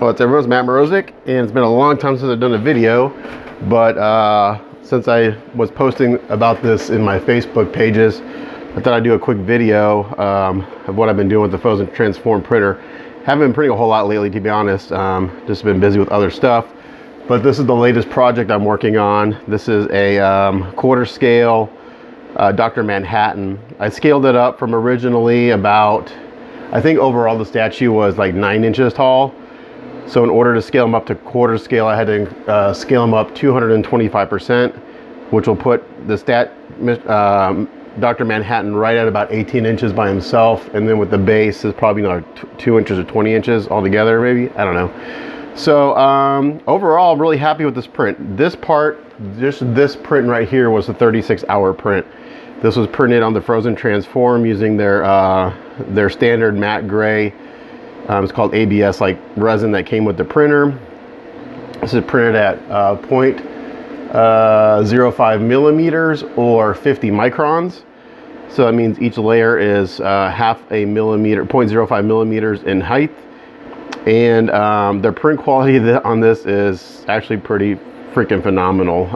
What's everyone's Matt Morozic, and it's been a long time since I've done a video, but since I was posting about this in my Facebook pages, I thought I'd do a quick video of what I've been doing with the Phrozen Transform printer. Haven't been printing a whole lot lately, to be honest. Just been busy with other stuff, but this is the latest project I'm working on. This is a quarter scale Dr. Manhattan. I scaled it up from originally about, I think overall the statue was like 9 inches tall. So in order to scale them up to quarter scale, I had to scale them up 225%, which will put the Dr. Manhattan right at about 18 inches by himself. And then with the base is probably another 2 inches or 20 inches altogether, maybe, I don't know. So overall, I'm really happy with this print. This part, just this print right here was a 36-hour print. This was printed on the Phrozen Transform using their standard matte gray. It's called ABS, like resin that came with the printer. This is printed at 0.05 millimeters or 50 microns. So that means each layer is half a millimeter, 0.05 millimeters in height. And the print quality on this is actually pretty freaking phenomenal.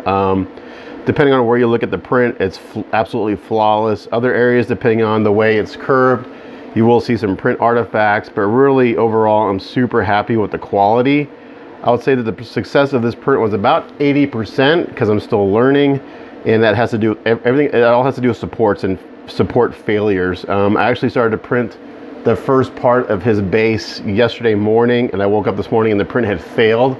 Depending on where you look at the print, it's absolutely flawless. Other areas, depending on the way it's curved, you will see some print artifacts, but really overall, I'm super happy with the quality. I would say that the success of this print was about 80% because I'm still learning, and that has to do with everything. It all has to do with supports and support failures. I actually started to print the first part of his base yesterday morning, and I woke up this morning and the print had failed.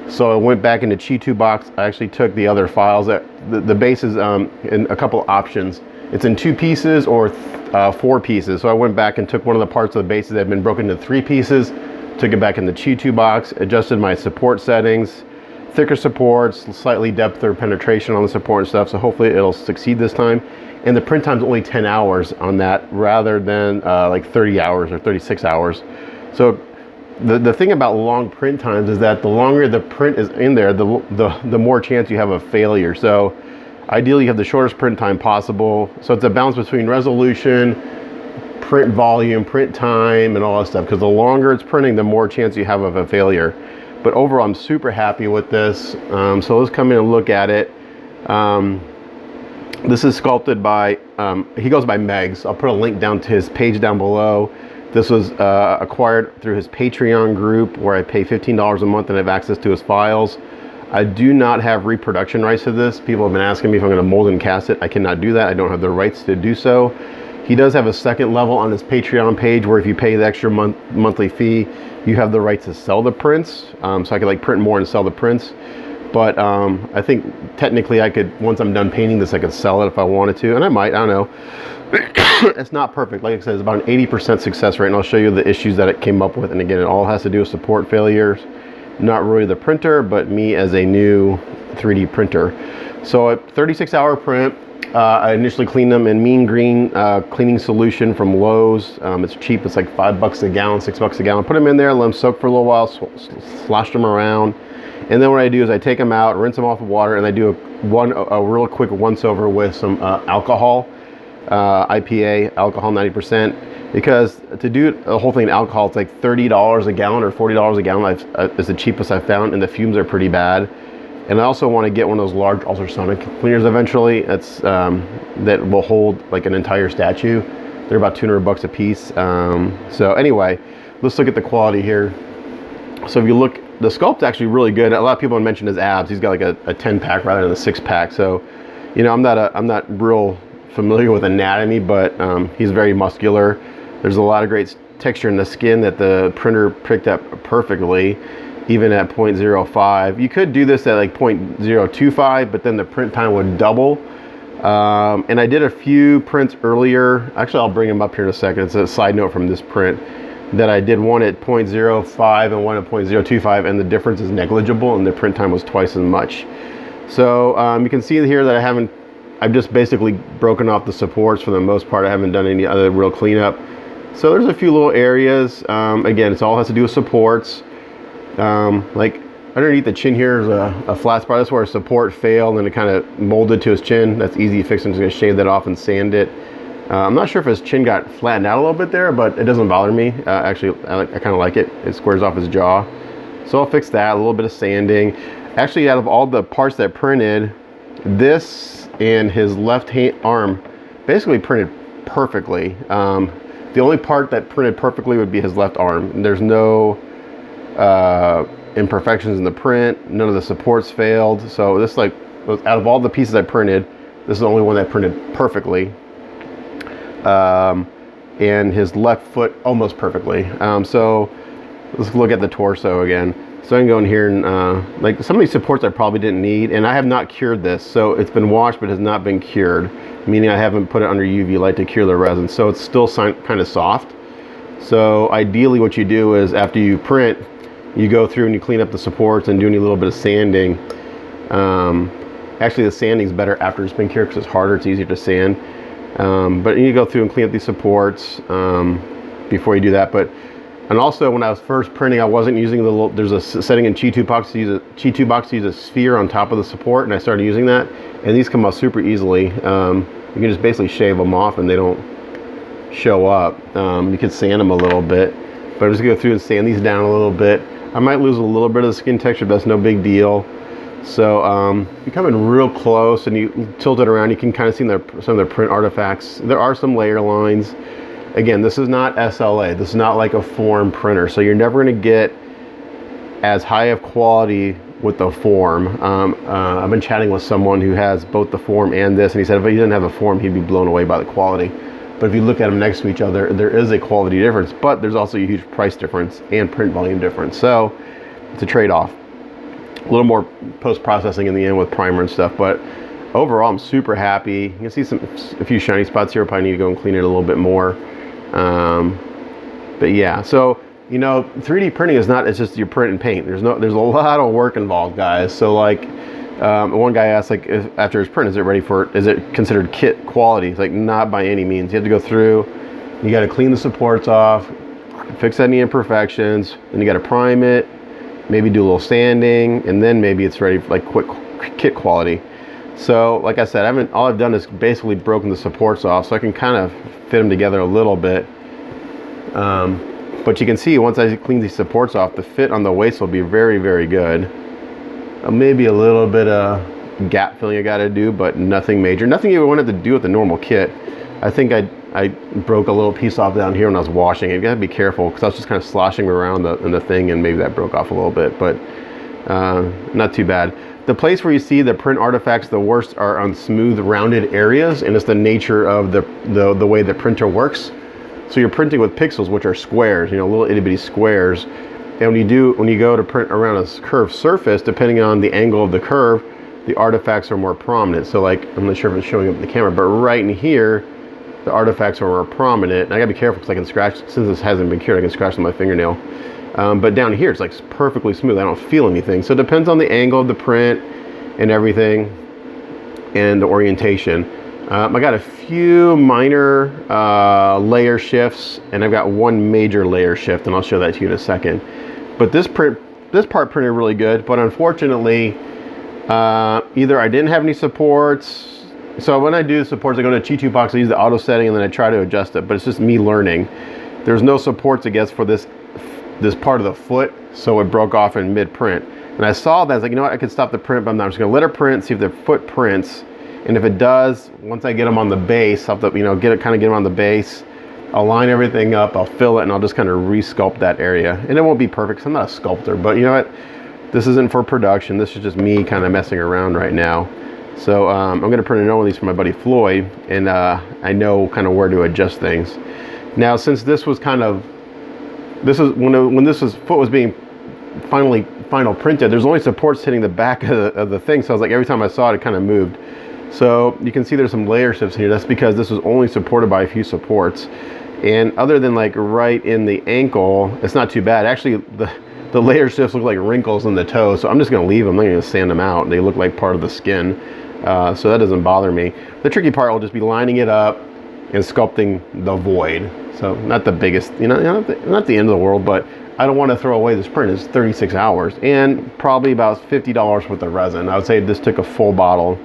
So I went back into Chi2 box. I actually took the other files. That the base is in a couple options. It's in 2 pieces or 4 pieces. So I went back and took one of the parts of the bases that had been broken into 3 pieces, took it back in the Chi2 box, adjusted my support settings, thicker supports, slightly depth or penetration on the support and stuff. So hopefully it'll succeed this time. And the print time's only 10 hours on that rather than like 30 hours or 36 hours. So the thing about long print times is that the longer the print is in there, the more chance you have of failure. So ideally, you have the shortest print time possible. So it's a balance between resolution, print volume, print time, and all that stuff. Because the longer it's printing, the more chance you have of a failure. But overall, I'm super happy with this. So let's come in and look at it. This is sculpted by, he goes by Megs. I'll put a link down to his page down below. This was acquired through his Patreon group where I pay $15 a month and have access to his files. I do not have reproduction rights to this. People have been asking me if I'm going to mold and cast it. I cannot do that. I don't have the rights to do so. He does have a second level on his Patreon page where if you pay the extra monthly fee, you have the right to sell the prints. So I could like print more and sell the prints. But I think technically I could, once I'm done painting this, I could sell it if I wanted to. And I might, I don't know. It's not perfect. Like I said, it's about an 80% success rate. And I'll show you the issues that it came up with. And again, it all has to do with support failures. Not really the printer, but me as a new 3D printer. So a 36-hour print. I initially cleaned them in mean green cleaning solution from Lowe's. It's cheap. It's like $5 a gallon, $6 a gallon. Put them in there, let them soak for a little while, slosh them around. And then what I do is I take them out, rinse them off with water, and I do a real quick once over with some alcohol, IPA, alcohol 90%. Because to do the whole thing in alcohol, it's like $30 a gallon or $40 a gallon is the cheapest I've found, and the fumes are pretty bad. And I also want to get one of those large ultrasonic cleaners eventually. That's that will hold like an entire statue. They're about $200 a piece. So anyway, let's look at the quality here. So if you look, the sculpt's actually really good. A lot of people have mentioned his abs. He's got like a 10-pack rather than a 6-pack. So, you know, I'm not real familiar with anatomy, but he's very muscular. There's a lot of great texture in the skin that the printer picked up perfectly, even at 0.05. You could do this at like 0.025, but then the print time would double. And I did a few prints earlier. Actually, I'll bring them up here in a second. It's a side note from this print that I did one at 0.05 and one at 0.025, and the difference is negligible, and the print time was twice as much. So you can see here that I've just basically broken off the supports for the most part. I haven't done any other real cleanup. So there's a few little areas. Again, it all has to do with supports. Like underneath the chin here is a flat spot. That's where a support failed and it kind of molded to his chin. That's easy to fix. I'm just going to shave that off and sand it. I'm not sure if his chin got flattened out a little bit there, but it doesn't bother me. Actually, I kind of like it. It squares off his jaw. So I'll fix that, a little bit of sanding. Actually, out of all the parts that printed, this and his left hand arm basically printed perfectly. The only part that printed perfectly would be his left arm. There's no imperfections in the print. None of the supports failed. So this, like, out of all the pieces I printed, this is the only one that printed perfectly. And his left foot almost perfectly. So let's look at the torso again. So I can go in here and like some of these supports I probably didn't need, and I have not cured this. So it's been washed but has not been cured, meaning I haven't put it under UV light to cure the resin. So it's still kind of soft. So ideally what you do is after you print, you go through and you clean up the supports and do a little bit of sanding. Actually the sanding's better after it's been cured because it's harder, it's easier to sand. But you go through and clean up these supports before you do that. And also when I was first printing, I wasn't using the little, there's a setting in Chi2 box to use a sphere on top of the support, and I started using that, and these come out super easily. You can just basically shave them off and they don't show up. You can sand them a little bit, but I'm just gonna go through and sand these down a little bit. I might lose a little bit of the skin texture, but that's no big deal. So you come in real close and you tilt it around, you can kind of see some of the print artifacts. There are some layer lines. Again, this is not SLA. This is not like a form printer. So you're never going to get as high of quality with the form. I've been chatting with someone who has both the form and this, and he said if he didn't have a form, he'd be blown away by the quality. But if you look at them next to each other, there is a quality difference, but there's also a huge price difference and print volume difference. So it's a trade-off. A little more post-processing in the end with primer and stuff, but overall I'm super happy. You can see a few shiny spots here. Probably need to go and clean it a little bit more. But yeah, so you know, 3D printing is not, it's just your print and paint. There's a lot of work involved, guys. So like one guy asked, like, if after his print, is it considered kit quality? It's like, not by any means. You have to go through, you got to clean the supports off, fix any imperfections, then you got to prime it, maybe do a little sanding, and then maybe it's ready for like quick kit quality. So like I said, all I've done is basically broken the supports off, so I can kind of fit them together a little bit. But you can see once I clean these supports off, the fit on the waist will be very, very good. Maybe a little bit of gap filling I got to do, but nothing major. Nothing you wanted to do with the normal kit. I think I broke a little piece off down here when I was washing it. You got to be careful because I was just kind of sloshing around in the thing, and maybe that broke off a little bit, but not too bad. The place where you see the print artifacts the worst are on smooth, rounded areas, and it's the nature of the way the printer works. So you're printing with pixels, which are squares, you know, little itty bitty squares. And when you go to print around a curved surface, depending on the angle of the curve, the artifacts are more prominent. So like, I'm not sure if it's showing up in the camera, but right in here, the artifacts are more prominent. And I gotta be careful because I can scratch, since this hasn't been cured, I can scratch with my fingernail. But down here, it's like perfectly smooth. I don't feel anything. So it depends on the angle of the print and everything, and the orientation. I got a few minor layer shifts, and I've got one major layer shift, and I'll show that to you in a second. But this part printed really good, but unfortunately, either I didn't have any supports. So when I do supports, I go to Chi2 box, I use the auto setting, and then I try to adjust it, but it's just me learning. There's no supports, I guess, for this part of the foot, so it broke off in mid-print. And I saw that, I was like, you know what, I could stop the print, but I'm just gonna let it print, see if the foot prints. And if it does, once I get them on the base, I'll have to, you know, get them on the base, I'll line everything up, I'll fill it, and I'll just kind of re-sculpt that area. And it won't be perfect, 'cause I'm not a sculptor, but you know what? This isn't for production, this is just me kind of messing around right now. So I'm gonna print another one of these for my buddy Floyd, and I know kind of where to adjust things. Now, since this was kind of, when foot was being final printed, there's only supports hitting the back of the thing, so I was like, every time I saw it, it kind of moved. So you can see there's some layer shifts here. That's because this was only supported by a few supports. And other than like right in the ankle, it's not too bad. Actually, the layer shifts look like wrinkles in the toe, so I'm just gonna leave them. I'm not gonna sand them out. They look like part of the skin. So that doesn't bother me. The tricky part will just be lining it up and sculpting the void. So not the biggest, you know, not the end of the world, but I don't want to throw away this print. It's 36 hours and probably about $50 worth of resin. I would say this took a full bottle,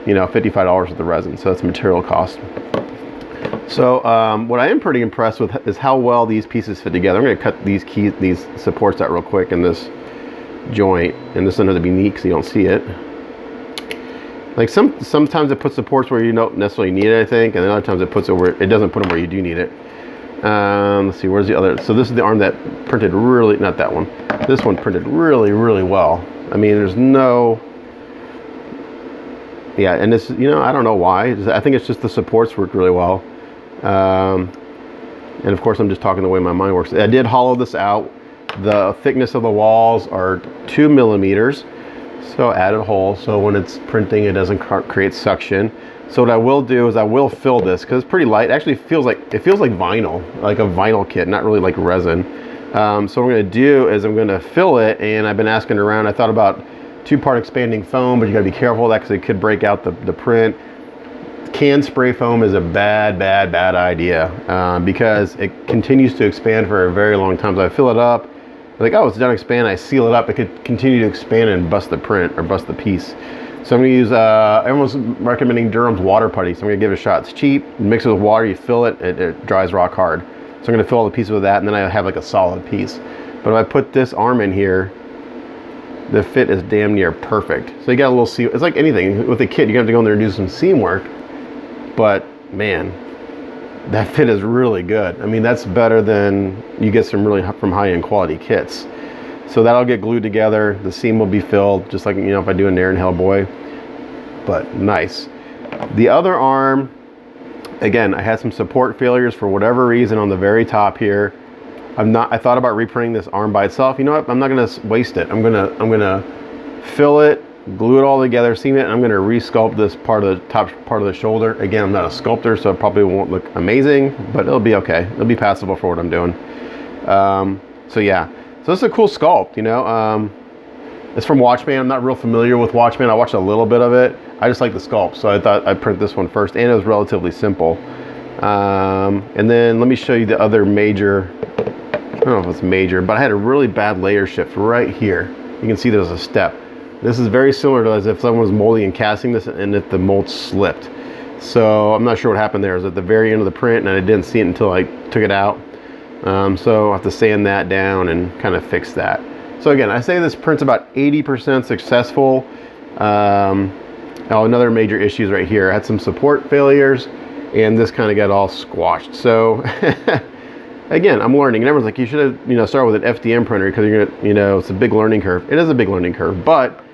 you know, $55 worth of resin. So that's material cost. So what I am pretty impressed with is how well these pieces fit together. I'm going to cut these supports out real quick in this joint, and this one has to be neat because you don't see it. Like sometimes it puts supports where you don't necessarily need it, I think, and then other times it puts it where it doesn't put them where you do need it. Let's see, where's the other? So this is the arm that printed really, not that one. This one printed really, really well. I mean, there's no, yeah, and this, you know, I don't know why. I think it's just the supports worked really well. And of course, I'm just talking the way my mind works. I did hollow this out. The thickness of the walls are 2 millimeters. So I added a hole so when it's printing, it doesn't create suction. So what I will do is I will fill this because it's pretty light. It actually feels like vinyl, like a vinyl kit, not really like resin. So what I'm going to do is I'm going to fill it, and I've been asking around. I thought about 2-part expanding foam, but you got to be careful of that because it could break out the print. Canned spray foam is a bad idea because it continues to expand for a very long time. So I fill it up, like, oh, it's done expanding. I seal it up. It could continue to expand and bust the print or bust the piece. So I'm going to use, everyone's recommending Durham's water putty. So I'm going to give it a shot. It's cheap. You mix it with water, you fill it, it dries rock hard. So I'm going to fill all the pieces with that, and then I have like a solid piece. But if I put this arm in here, the fit is damn near perfect. So you got a little seam. It's like anything with a kit, you have to go in there and do some seam work. But man, that fit is really good. I mean, that's better than you get from high-end quality kits. So that'll get glued together. The seam will be filled, just like, you know, if I do a Nair and Hellboy. But nice. The other arm, again, I had some support failures for whatever reason on the very top here. I thought about reprinting this arm by itself. You know what? I'm not gonna waste it. I'm gonna fill it, glue it all together, seam it, and I'm gonna resculpt this part of the top part of the shoulder. Again, I'm not a sculptor, so it probably won't look amazing, but it'll be okay. It'll be passable for what I'm doing. So yeah, so this is a cool sculpt, you know. It's from Watchman. I'm not real familiar with Watchman. I watched a little bit of it. I just like the sculpt, so I thought I'd print this one first, and it was relatively simple. And then let me show you the other major, I don't know if it's major, but I had a really bad layer shift right here. You can see there's a step. This is very similar to as if someone was molding and casting this and if the mold slipped. So I'm not sure what happened there. It was at the very end of the print and I didn't see it until I took it out. So I have to sand that down and kind of fix that. So again, I say this print's about 80% successful. Another major issues right here. I had some support failures and this kind of got all squashed. So again, I'm learning, and everyone's like, you should have, you know, started with an FDM printer because you're gonna, you know, it's a big learning curve. It is a big learning curve, but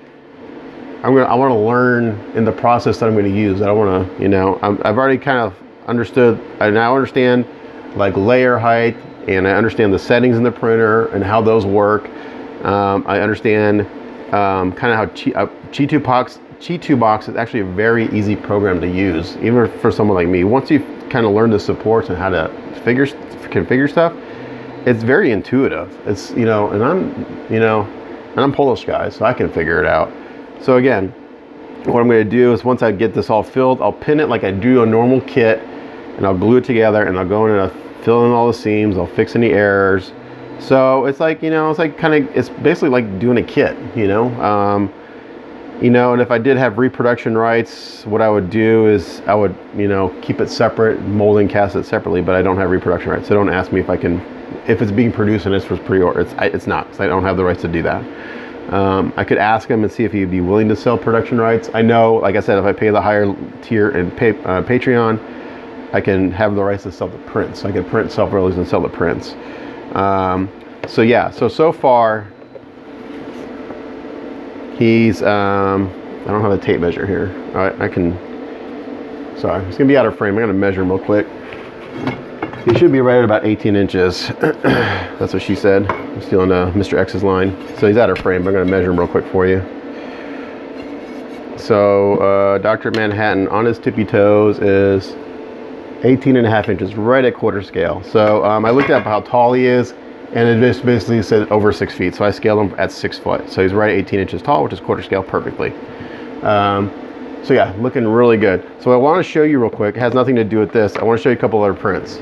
I want to learn in the process that I'm going to use. I don't want to, you know, I've already kind of understood. I now understand like layer height, and I understand the settings in the printer and how those work. I understand kind of how Chi2 Box is actually a very easy program to use, even for someone like me. Once you kind of learn the supports and how to configure stuff, it's very intuitive. It's, you know, and I'm Polish guy, so I can figure it out. So again, what I'm going to do is once I get this all filled, I'll pin it like I do a normal kit, and I'll glue it together, and I'll go in and I'll fill in all the seams, I'll fix any errors. So it's like, you know, it's like kind of, it's basically like doing a kit, you know. You know, and if I did have reproduction rights, what I would do is I would, you know, keep it separate, mold and cast it separately, but I don't have reproduction rights. So don't ask me if I can, if it's being produced and it's for pre-order. It's not, because I don't have the rights to do that. I could ask him and see if he'd be willing to sell production rights. I know, like I said, if I pay the higher tier and pay Patreon, I can have the rights to sell the prints. So I can print self-release and sell the prints. So yeah, so far, he's, I don't have a tape measure here. I can, sorry, it's gonna be out of frame. I'm gonna measure him real quick. He should be right at about 18 inches. That's what she said. I'm stealing Mr. X's line. So he's out of frame, but I'm gonna measure him real quick for you. So Dr. Manhattan on his tippy toes is 18.5 inches, right at quarter scale. So I looked up how tall he is, and it just basically said over 6 feet. So I scaled him at 6 foot. So he's right at 18 inches tall, which is quarter scale perfectly. So yeah, looking really good. So I want to show you real quick, it has nothing to do with this. I want to show you a couple other prints.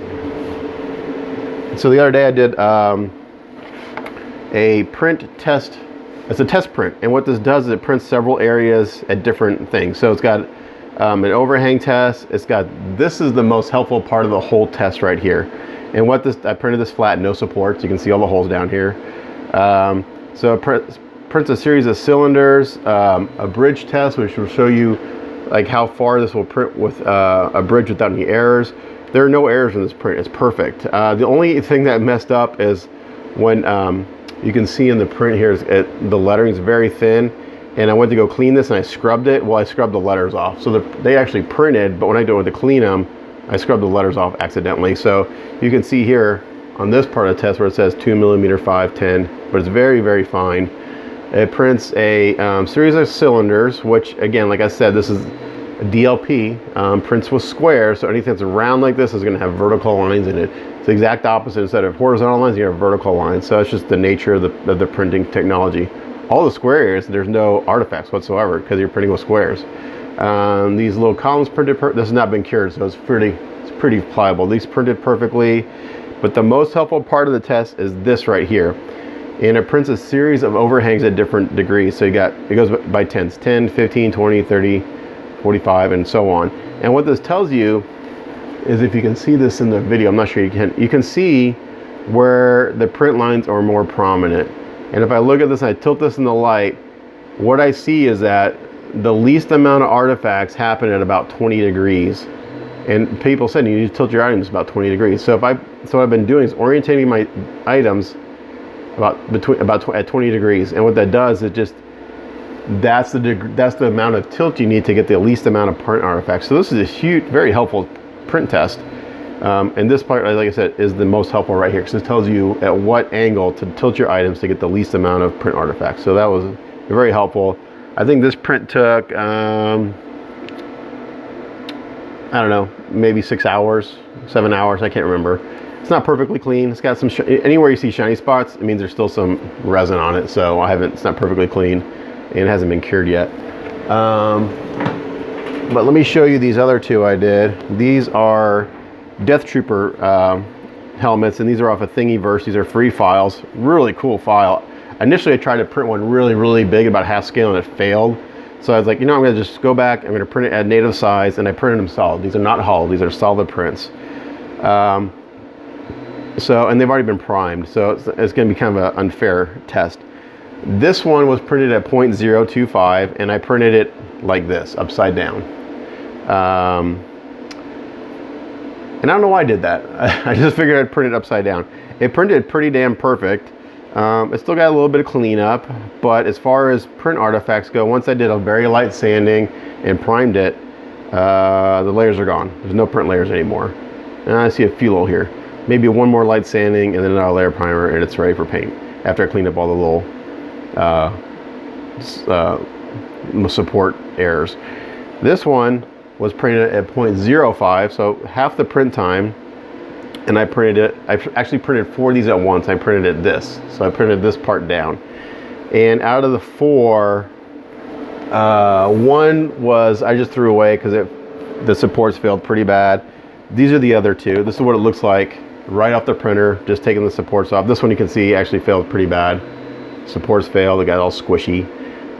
So the other day I did a print test. It's a test print. And what this does is it prints several areas at different things. So it's got an overhang test. It's got, this is the most helpful part of the whole test right here. And what this, I printed this flat, no supports. You can see all the holes down here. So it prints a series of cylinders, a bridge test, which will show you like how far this will print with a bridge without any errors. There are no errors in this print. It's perfect. The only thing that messed up is when you can see in the print here is the lettering is very thin, and I went to go clean this and I scrubbed it. Well, I scrubbed the letters off, so they actually printed, but when I went to clean them, I scrubbed the letters off accidentally. So you can see here on this part of the test where it says 2mm 510, but it's very, very fine. It prints a series of cylinders, which again, like I said, this is a DLP, prints with squares, so anything that's round like this is going to have vertical lines in it. It's the exact opposite. Instead of horizontal lines, you have vertical lines. So it's just the nature of the printing technology. All the square areas, there's no artifacts whatsoever because you're printing with squares. These little columns printed, this has not been cured, so it's pretty pliable. These printed perfectly, but the most helpful part of the test is this right here. And it prints a series of overhangs at different degrees. So it goes by tens, 10, 15, 20, 30, 45, and so on. And what this tells you is, if you can see this in the video, I'm not sure you can see where the print lines are more prominent. And if I look at this and I tilt this in the light, what I see is that the least amount of artifacts happen at about 20 degrees. And people said you need to tilt your items about 20 degrees. So what I've been doing is orientating my items at 20 degrees. And what that does is that's the amount of tilt you need to get the least amount of print artifacts. So this is a huge, very helpful print test. And this part, like I said, is the most helpful right here, because it tells you at what angle to tilt your items to get the least amount of print artifacts. So that was very helpful. I think this print took, I don't know, maybe 6 hours, 7 hours, I can't remember. It's not perfectly clean. It's got some, anywhere you see shiny spots, it means there's still some resin on it. So it's not perfectly clean and it hasn't been cured yet. But let me show you these other two I did. These are Death Trooper helmets, and these are off of Thingiverse. These are free files. Really cool file. Initially, I tried to print one really, really big, about half scale, and it failed. So I was like, I'm going to just go back. I'm going to print it at native size, and I printed them solid. These are not hull. These are solid prints. And they've already been primed, so it's going to be kind of an unfair test. This one was printed at 0.025, and I printed it like this, upside down. And I don't know why I did that. I just figured I'd print it upside down. It printed pretty damn perfect. It still got a little bit of cleanup, but as far as print artifacts go, once I did a very light sanding and primed it, the layers are gone. There's no print layers anymore. And I see a few little here. Maybe one more light sanding and then another layer primer, and it's ready for paint after I cleaned up all the little support errors. This one was printed at 0.05, so half the print time, and I actually printed 4 of these at once. I printed it this, so I printed this part down. And out of the 4, one was I just threw away because the supports failed pretty bad. These are the other 2. This is what it looks like right off the printer, just taking the supports off. This one you can see actually failed pretty bad. Supports failed, it got all squishy,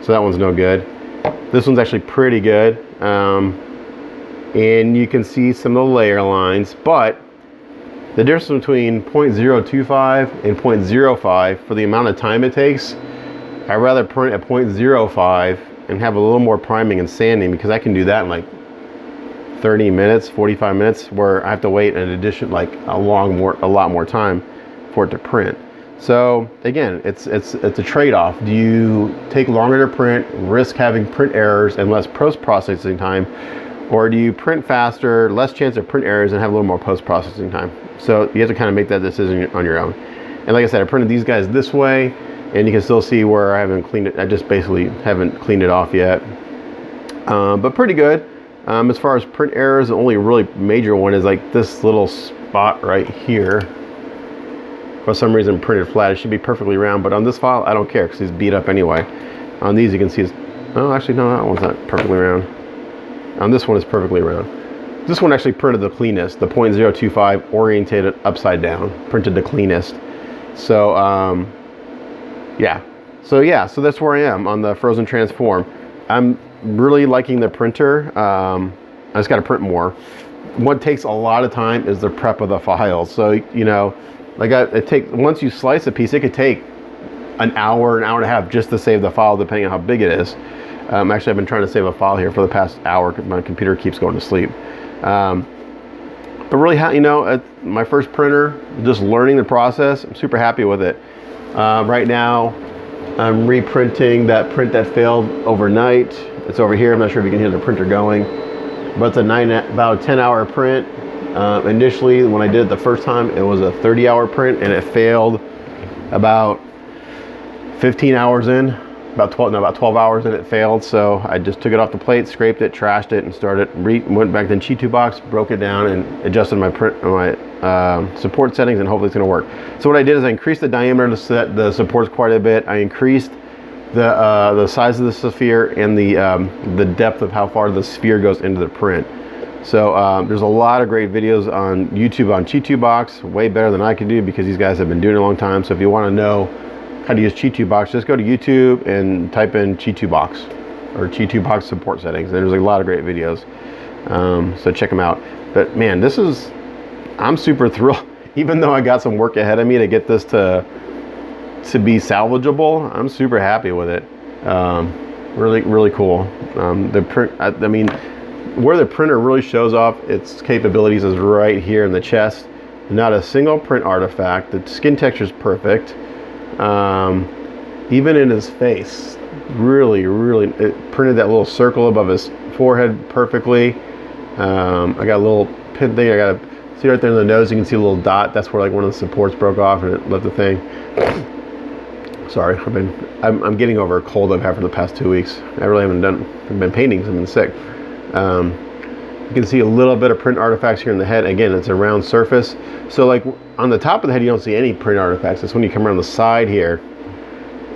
so that one's no good. This one's actually pretty good. And you can see some of the layer lines, but the difference between 0.025 and 0.05 for the amount of time it takes, I'd rather print at 0.05 and have a little more priming and sanding, because I can do that in like 30 minutes, 45 minutes, where I have to wait an addition, like a lot more time for it to print. So again, it's a trade-off. Do you take longer to print, risk having print errors and less post-processing time, or do you print faster, less chance of print errors, and have a little more post-processing time? So you have to kind of make that decision on your own. And like I said, I printed these guys this way, and you can still see where I haven't cleaned it. I just basically haven't cleaned it off yet. But pretty good. As far as print errors, the only really major one is like this little spot right here. For some reason printed flat. It should be perfectly round, but on this file I don't care because it's beat up anyway. On these you can see oh, actually no, that one's not perfectly round. On this one is perfectly round. This one actually printed the cleanest, the 0.025 orientated upside down, printed the cleanest. So yeah, so that's where I am on the Phrozen Transform. I'm really liking the printer. I just got to print more. What takes a lot of time is the prep of the files. So like once you slice a piece, it could take an hour and a half just to save the file, depending on how big it is. Actually, I've been trying to save a file here for the past hour because my computer keeps going to sleep. But really, you know, my first printer, just learning the process, I'm super happy with it. Right now, I'm reprinting that print that failed overnight. It's over here. I'm not sure if you can hear the printer going, but it's about a 10-hour print. Initially, when I did it the first time, it was a 30-hour print, and it failed about 15 hours in. About 12 hours and it failed. So I just took it off the plate, scraped it, trashed it, and went back to the G2 box, broke it down, and adjusted my support settings, and hopefully it's going to work. So what I did is I increased the diameter to set the supports quite a bit. I increased the size of the sphere and the depth of how far the sphere goes into the print. So there's a lot of great videos on YouTube on G2 box, way better than I can do because these guys have been doing it a long time. So if you want to know how to use G2 box, just go to YouTube and type in G2 box or G2 box support settings. And there's a lot of great videos. So check them out. But man, I'm super thrilled. Even though I got some work ahead of me to get this to be salvageable, I'm super happy with it. Really, really cool. The print, I mean, where the printer really shows off its capabilities is right here in the chest. Not a single print artifact. The skin texture is perfect. Even in his face, really, it printed that little circle above his forehead perfectly. I got a little pin thing. I got to see right there in the nose. You can see a little dot. That's where like one of the supports broke off and it left the thing. Sorry, I'm getting over a cold I've had for the past 2 weeks. I really I've been painting because I've been sick. You can see a little bit of print artifacts here in the head. Again, it's a round surface. So like on the top of the head, you don't see any print artifacts. It's when you come around the side here,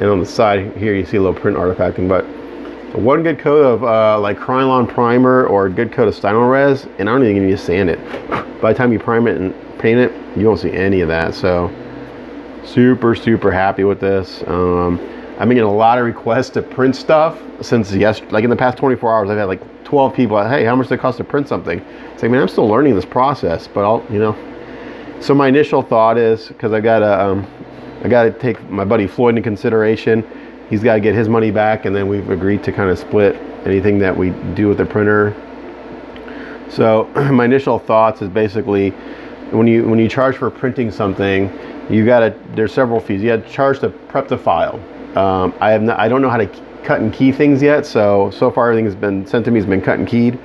and on the side here, you see a little print artifacting. But one good coat of like Krylon primer or a good coat of Styrene, and I don't even need to sand it. By the time you prime it and paint it, you won't see any of that. So super happy with this. I've been getting a lot of requests to print stuff since like in the past 24 hours, I've had like 12 people, hey, how much does it cost to print something? It's like, man, I'm still learning this process, but so my initial thought is, because I got to take my buddy Floyd into consideration. He's got to get his money back, and then we've agreed to kind of split anything that we do with the printer. So my initial thoughts is basically, when you charge for printing something, there's several fees. You have to charge to prep the file. I don't know how to cut and key things yet, so far everything has been sent to me has been cut and keyed.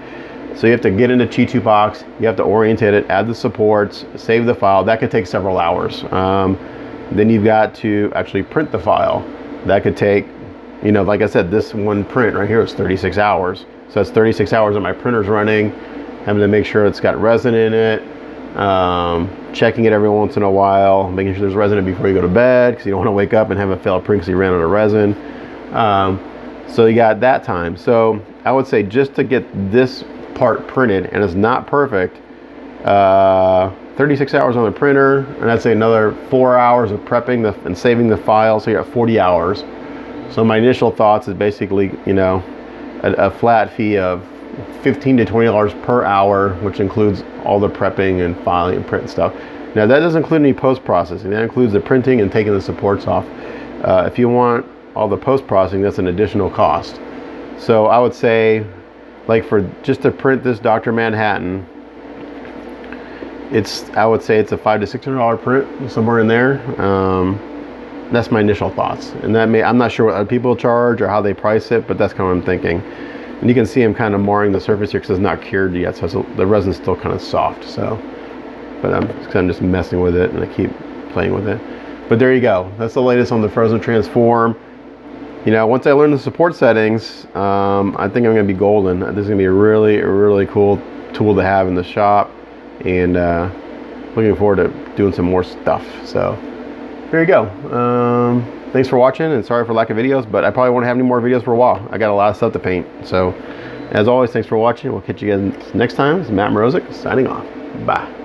So you have to get into G2 box, you have to orientate it, add the supports, save the file. That could take several hours. Then you've got to actually print the file. That could take, like I said, this one print right here is 36 hours. So that's 36 hours that my printer's running, having to make sure it's got resin in it, checking it every once in a while, making sure there's resin in it before you go to bed, because you don't want to wake up and have a failed print because you ran out of resin. So you got that time. So I would say just to get this part printed, and it's not perfect, 36 hours on the printer, and I'd say another 4 hours of prepping and saving the file, so you're at 40 hours. So my initial thoughts is basically, a flat fee of $15 to $20 per hour, which includes all the prepping and filing and print stuff. Now that doesn't include any post-processing. That includes the printing and taking the supports off. If you want all the post-processing, that's an additional cost. So I would say, like for just to print this Dr. Manhattan, I would say it's a $500 to $600 print, somewhere in there. That's my initial thoughts. And I'm not sure what other people charge or how they price it, but that's kind of what I'm thinking. And you can see I'm kind of marring the surface here because it's not cured yet, so the resin's still kind of soft. But I'm just messing with it, and I keep playing with it. But there you go. That's the latest on the Phrozen Transform. Once I learn the support settings, I think I'm going to be golden. This is going to be a really, really cool tool to have in the shop, and looking forward to doing some more stuff. So there you go. Thanks for watching, and sorry for lack of videos, but I probably won't have any more videos for a while. I got a lot of stuff to paint. So as always, thanks for watching. We'll catch you guys next time. This is Matt Mrozik signing off. Bye.